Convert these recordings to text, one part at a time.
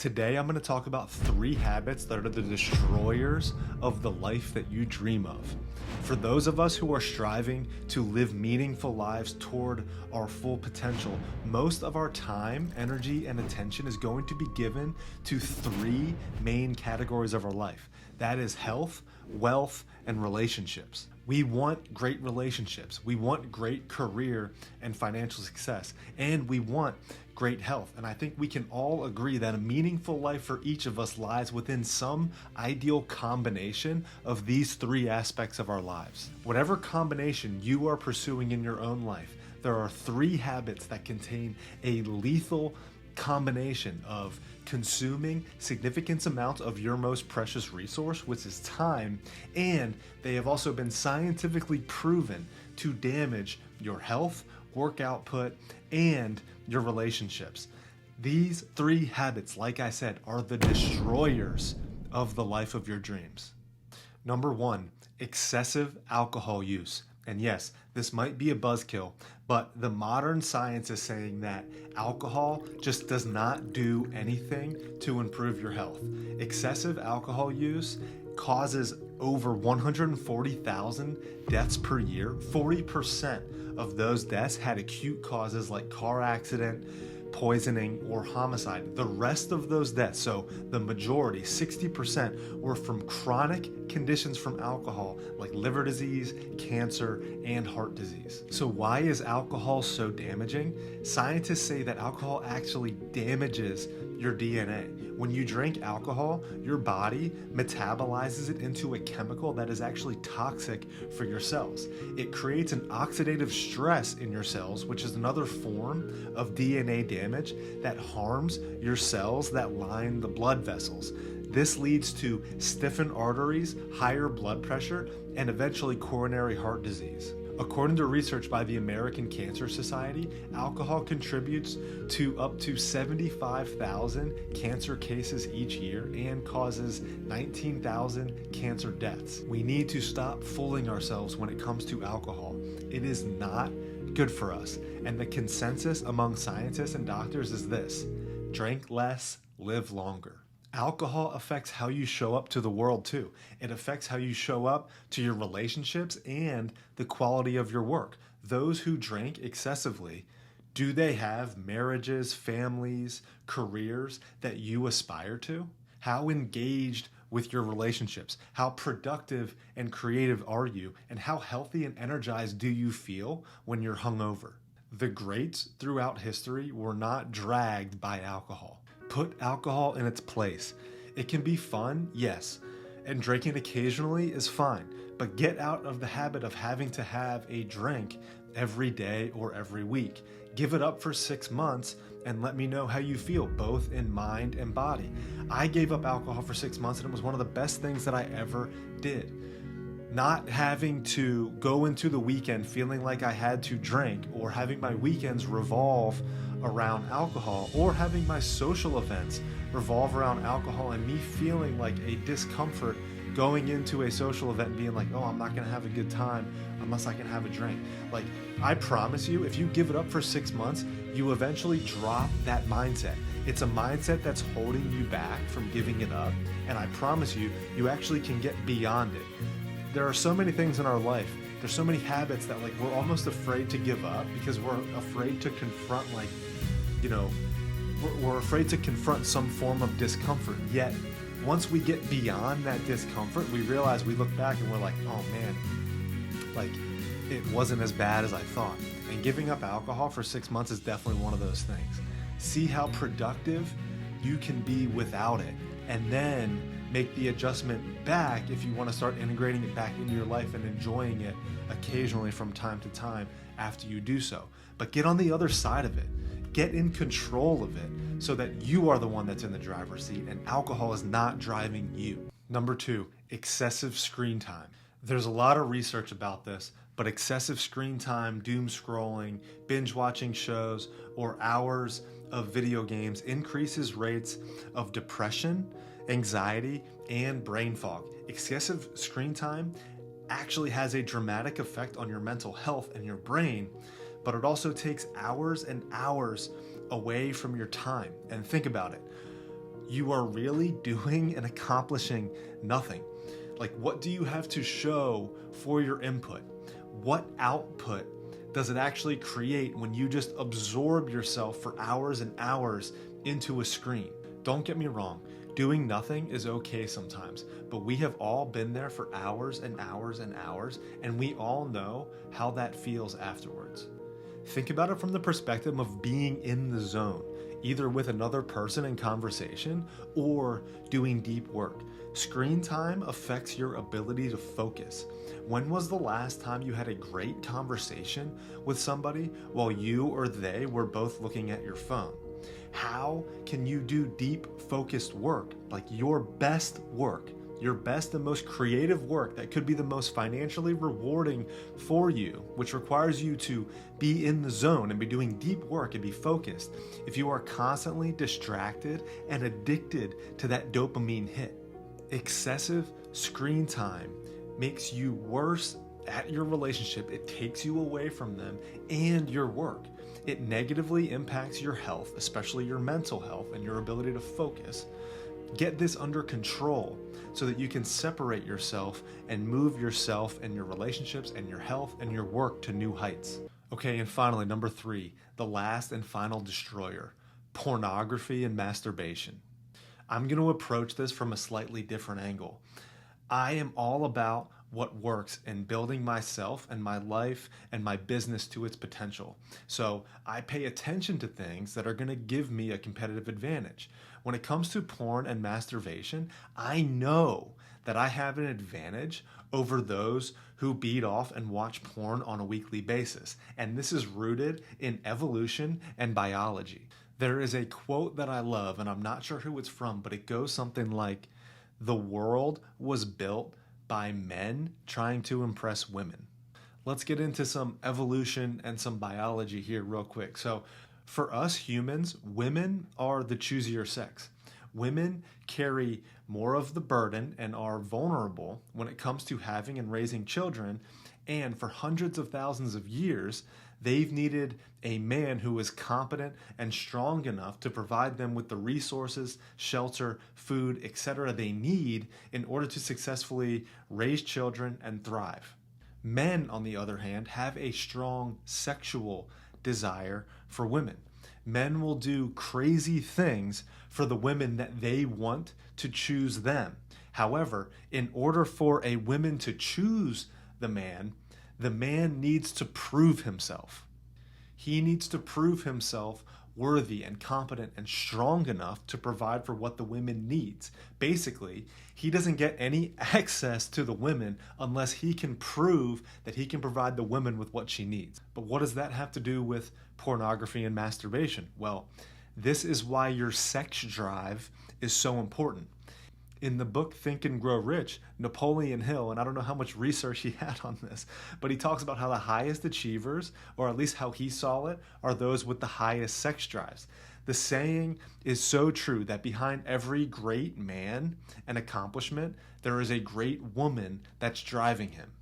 Today, I'm going to talk about 3 habits that are the destroyers of the life that you dream of. For those of us who are striving to live meaningful lives toward our full potential, most of our time, energy, and attention is going to be given to 3 main categories of our life. That is health, wealth, and relationships. We want great relationships. We want great career and financial success. And we want great health. And I think we can all agree that a meaningful life for each of us lies within some ideal combination of these 3 aspects of our lives. Whatever combination you are pursuing in your own life, there are 3 habits that contain a lethal combination of consuming significant amounts of your most precious resource, which is time, and they have also been scientifically proven to damage your health, work output, and your relationships. These 3 habits, like I said, are the destroyers of the life of your dreams. Number 1, excessive alcohol use. And yes, this might be a buzzkill, but the modern science is saying that alcohol just does not do anything to improve your health. Excessive alcohol use causes over 140,000 deaths per year. 40% of those deaths had acute causes like car accident, poisoning, or homicide. The rest of those deaths, so the majority, 60%, were from chronic conditions from alcohol like liver disease, cancer, and heart disease. So why is alcohol so damaging? Scientists say that alcohol actually damages your DNA. When you drink alcohol, your body metabolizes it into a chemical that is actually toxic for your cells. It creates an oxidative stress in your cells, which is another form of DNA damage that harms your cells that line the blood vessels. This leads to stiffened arteries, higher blood pressure, and eventually coronary heart disease. According to research by the American Cancer Society, alcohol contributes to up to 75,000 cancer cases each year and causes 19,000 cancer deaths. We need to stop fooling ourselves when it comes to alcohol. It is not good for us. And the consensus among scientists and doctors is this: drink less, live longer. Alcohol affects how you show up to the world too. It affects how you show up to your relationships and the quality of your work. Those who drink excessively, do they have marriages, families, careers that you aspire to? How engaged with your relationships? How productive and creative are you? And how healthy and energized do you feel when you're hungover? The greats throughout history were not dragged by alcohol. Put alcohol in its place. It can be fun, yes, and drinking occasionally is fine, but get out of the habit of having to have a drink every day or every week. Give it up for 6 months and let me know how you feel, both in mind and body. I gave up alcohol for 6 months and it was one of the best things that I ever did. Not having to go into the weekend feeling like I had to drink, or having my weekends revolve around alcohol, or having my social events revolve around alcohol, and me feeling like a discomfort going into a social event and being like, oh, I'm not gonna have a good time unless I can have a drink. Like, I promise you, if you give it up for 6 months, you eventually drop that mindset. It's a mindset that's holding you back from giving it up, and I promise you, you actually can get beyond it. There are so many things in our life. There's so many habits that we're almost afraid to give up because we're afraid to confront we're afraid to confront some form of discomfort. Yet once we get beyond that discomfort, we realize, we look back and we're like, oh man, it wasn't as bad as I thought. And giving up alcohol for 6 months is definitely one of those things. See how productive you can be without it, and then make the adjustment back if you want to start integrating it back into your life and enjoying it occasionally from time to time after you do so. But get on the other side of it. Get in control of it so that you are the one that's in the driver's seat and alcohol is not driving you. Number 2, excessive screen time. There's a lot of research about this, but excessive screen time, doom scrolling, binge watching shows, or hours of video games increases rates of depression, anxiety, and brain fog. Excessive screen time actually has a dramatic effect on your mental health and your brain, but it also takes hours and hours away from your time. And think about it. you are really doing and accomplishing nothing. Like, what do you have to show for your input? What output does it actually create when you just absorb yourself for hours and hours into a screen? Don't get me wrong, doing nothing is okay sometimes, but we have all been there for hours and hours and hours, and we all know how that feels afterwards. Think about it from the perspective of being in the zone, either with another person in conversation or doing deep work. Screen time affects your ability to focus. When was the last time you had a great conversation with somebody while you or they were both looking at your phone? How can you do deep, focused work, like your best work, your best and most creative work that could be the most financially rewarding for you, which requires you to be in the zone and be doing deep work and be focused, if you are constantly distracted and addicted to that dopamine hit? Excessive screen time makes you worse at your relationship. It takes you away from them and your work. It negatively impacts your health, especially your mental health and your ability to focus. Get this under control so that you can separate yourself and move yourself and your relationships and your health and your work to new heights. Okay, and finally, number 3, the last and final destroyer, pornography and masturbation. I'm going to approach this from a slightly different angle. I am all about what works in building myself and my life and my business to its potential. So I pay attention to things that are going to give me a competitive advantage. When it comes to porn and masturbation, I know that I have an advantage over those who beat off and watch porn on a weekly basis. And this is rooted in evolution and biology. There is a quote that I love, and I'm not sure who it's from, but it goes something like, "The world was built by men trying to impress women." Let's get into some evolution and some biology here real quick. So for us humans, women are the choosier sex. Women carry more of the burden and are vulnerable when it comes to having and raising children. And for hundreds of thousands of years, they've needed a man who is competent and strong enough to provide them with the resources, shelter, food, etc. they need in order to successfully raise children and thrive. Men, on the other hand, have a strong sexual desire for women. Men will do crazy things for the women that they want to choose them. However, in order for a woman to choose the man needs to prove himself. He needs to prove himself worthy and competent and strong enough to provide for what the women needs. Basically, he doesn't get any access to the women unless he can prove that he can provide the women with what she needs. But what does that have to do with pornography and masturbation? Well, this is why your sex drive is so important. In the book Think and Grow Rich, Napoleon Hill, and I don't know how much research he had on this, but he talks about how the highest achievers, or at least how he saw it, are those with the highest sex drives. The saying is so true that behind every great man and accomplishment, there is a great woman that's driving him.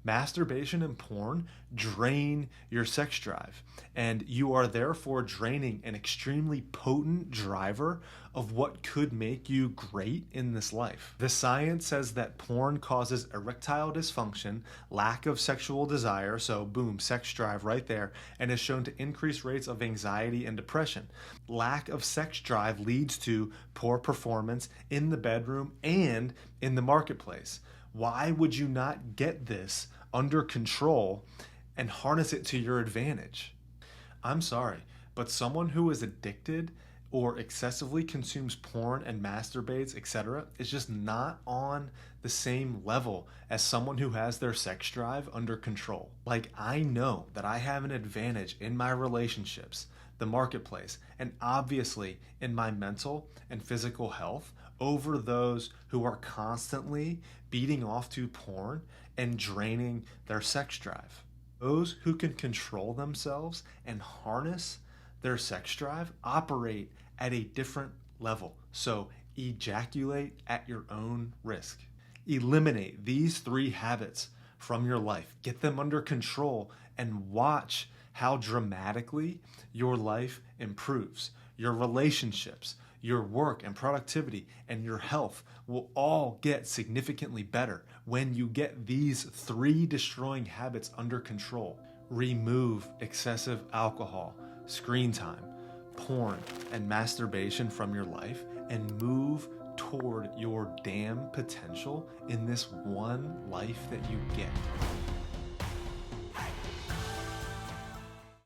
Masturbation and porn drain your sex drive, and you are therefore draining an extremely potent driver of what could make you great in this life. The science says that porn causes erectile dysfunction, lack of sexual desire, so boom, sex drive right there, and is shown to increase rates of anxiety and depression. Lack of sex drive leads to poor performance in the bedroom and in the marketplace. Why would you not get this under control and harness it to your advantage? I'm sorry, but someone who is addicted or excessively consumes porn and masturbates, etc., is just not on the same level as someone who has their sex drive under control. Like, I know that I have an advantage in my relationships, the marketplace, and obviously in my mental and physical health over those who are constantly beating off to porn and draining their sex drive. Those who can control themselves and harness their sex drive operate at a different level. So ejaculate at your own risk. Eliminate these 3 habits from your life. Get them under control and watch how dramatically your life improves. Your relationships, Your work and productivity and your health will all get significantly better when you get these 3 destroying habits under control. Remove excessive alcohol, screen time, porn, and masturbation from your life and move toward your damn potential in this one life that you get.